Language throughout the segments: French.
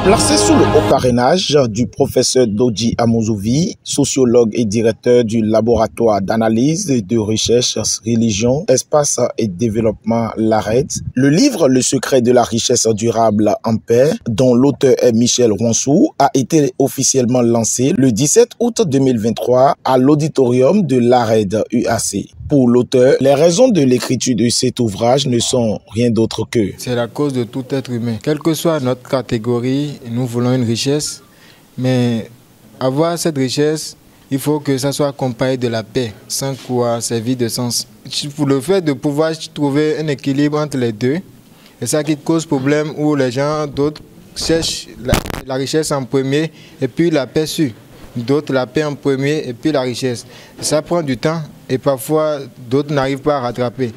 Placé sous le haut parrainage du professeur Dodji Amozouvi, sociologue et directeur du laboratoire d'analyse et de recherche religion, espace et développement l'ARED, le livre Le secret de la richesse durable en paix, dont l'auteur est Michel Ronsou, a été officiellement lancé le 17 août 2023 à l'auditorium de l'ARED UAC. Pour l'auteur, les raisons de l'écriture de cet ouvrage ne sont rien d'autre que... C'est la cause de tout être humain. Quelle que soit notre catégorie, nous voulons une richesse, mais avoir cette richesse, il faut que ça soit accompagné de la paix, sans quoi servir de sens. Pour le fait de pouvoir trouver un équilibre entre les deux, c'est ça qui cause problème où les gens, d'autres, cherchent la richesse en premier et puis la paix suit. D'autres la paix en premier et puis la richesse. Ça prend du temps et parfois d'autres n'arrivent pas à rattraper.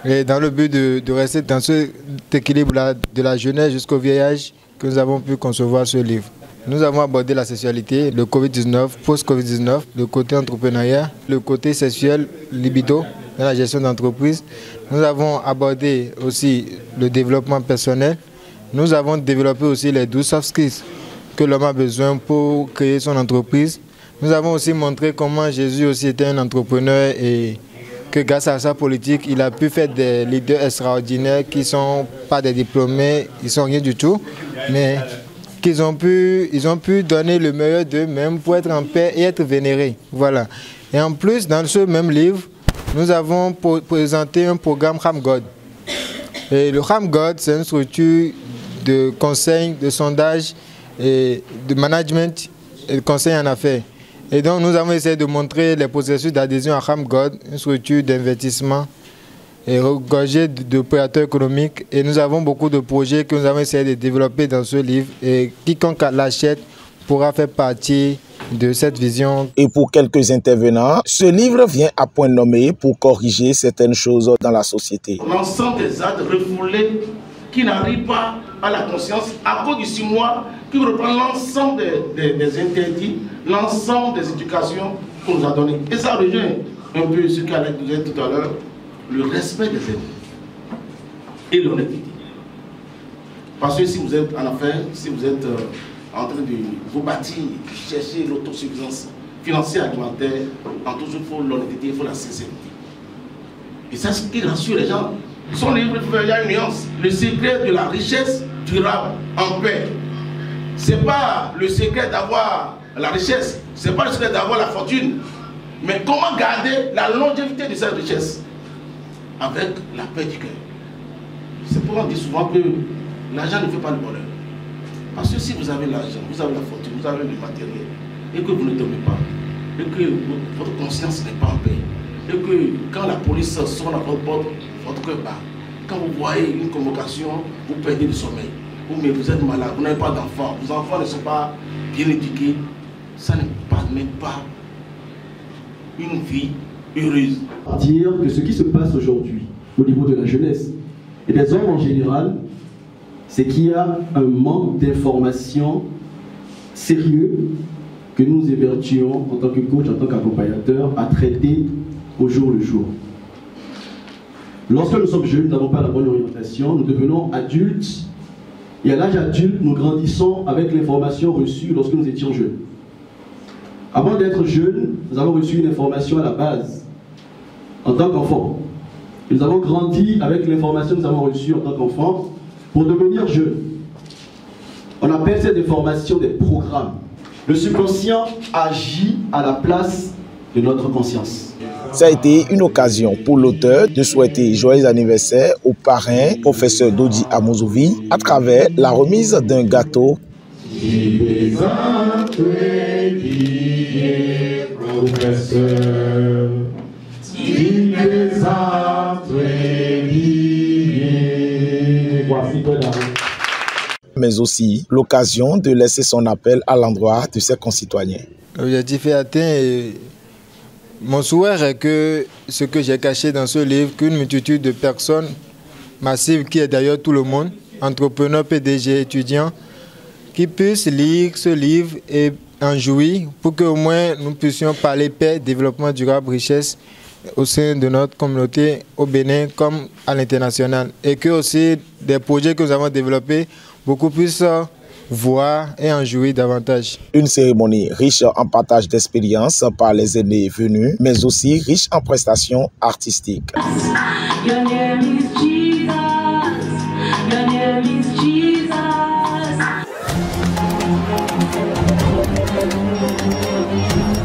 Et dans le but de rester dans cet équilibre-là de la jeunesse jusqu'au vieillage, que nous avons pu concevoir ce livre. Nous avons abordé la sexualité, le Covid-19, post-Covid-19, le côté entrepreneuriat, le côté sexuel, libido, dans la gestion d'entreprise. Nous avons abordé aussi le développement personnel. Nous avons développé aussi les 12 soft skills que l'homme a besoin pour créer son entreprise. Nous avons aussi montré comment Jésus aussi était un entrepreneur et que grâce à sa politique, il a pu faire des leaders extraordinaires qui ne sont pas des diplômés, ils ne sont rien du tout, mais qu'ils ont pu donner le meilleur d'eux-mêmes pour être en paix et être vénérés. Voilà. Et en plus, dans ce même livre, nous avons présenté un programme HamGod. Et le HamGod, c'est une structure de conseil, de sondage, et de management et de conseil en affaires. Et donc nous avons essayé de montrer les processus d'adhésion à HamGod, une structure d'investissement et regorgée d'opérateurs économiques. Et nous avons beaucoup de projets que nous avons essayé de développer dans ce livre. Et quiconque l'achète pourra faire partie de cette vision. Et pour quelques intervenants, ce livre vient à point nommé pour corriger certaines choses dans la société. L'ensemble des actes refoulés qui n'arrivent pas à la conscience à cause du 6 mois qui reprend l'ensemble des interdits, l'ensemble des éducations qu'on nous a données. Et ça rejoint un peu ce qu'Alex disait tout à l'heure, le respect des aînés et l'honnêteté. Parce que si vous êtes en affaires, si vous êtes en train de vous bâtir, chercher l'autosuffisance financière alimentaire, en tout il faut l'honnêteté, il faut la sincérité. Et c'est ce qui rassure les gens. Son livre, il y a une nuance. Le secret de la richesse durable en paix. Ce n'est pas le secret d'avoir la richesse, ce n'est pas le secret d'avoir la fortune, mais comment garder la longévité de cette richesse avec la paix du cœur. C'est pourquoi on dit souvent que l'argent ne fait pas le bonheur. Parce que si vous avez l'argent, vous avez la fortune, vous avez le matériel, et que vous ne dormez pas, et que votre conscience n'est pas en paix, et que quand la police sonne à votre porte, votre cœur bat. Quand vous voyez une convocation, vous perdez le sommeil. Mais vous êtes malade, vous n'avez pas d'enfants, vos enfants ne sont pas bien éduqués. Ça ne permet pas une vie heureuse. Dire que ce qui se passe aujourd'hui au niveau de la jeunesse et des hommes en général, c'est qu'il y a un manque d'informations sérieux que nous évertuons en tant que coach, en tant qu'accompagnateur, à traiter au jour le jour. Lorsque nous sommes jeunes, nous n'avons pas la bonne orientation, nous devenons adultes, et à l'âge adulte, nous grandissons avec l'information reçue lorsque nous étions jeunes. Avant d'être jeunes, nous avons reçu une information à la base, en tant qu'enfant. Nous avons grandi avec l'information que nous avons reçue en tant qu'enfant pour devenir jeunes. On appelle cette information des programmes. Le subconscient agit à la place de notre conscience. Ça a été une occasion pour l'auteur de souhaiter joyeux anniversaire au parrain, professeur Dodji Amozouvi, à travers la remise d'un gâteau. Mais aussi l'occasion de laisser son appel à l'endroit de ses concitoyens. L'objectif est atteint et mon souhait est que ce que j'ai caché dans ce livre, qu'une multitude de personnes massives, qui est d'ailleurs tout le monde, entrepreneurs, PDG, étudiants, qui puissent lire ce livre et en jouir pour qu'au moins nous puissions parler paix, développement durable, richesse au sein de notre communauté au Bénin comme à l'international. Et que aussi des projets que nous avons développés, beaucoup plus voir et en jouir davantage. Une cérémonie riche en partage d'expériences par les aînés venus, mais aussi riche en prestations artistiques.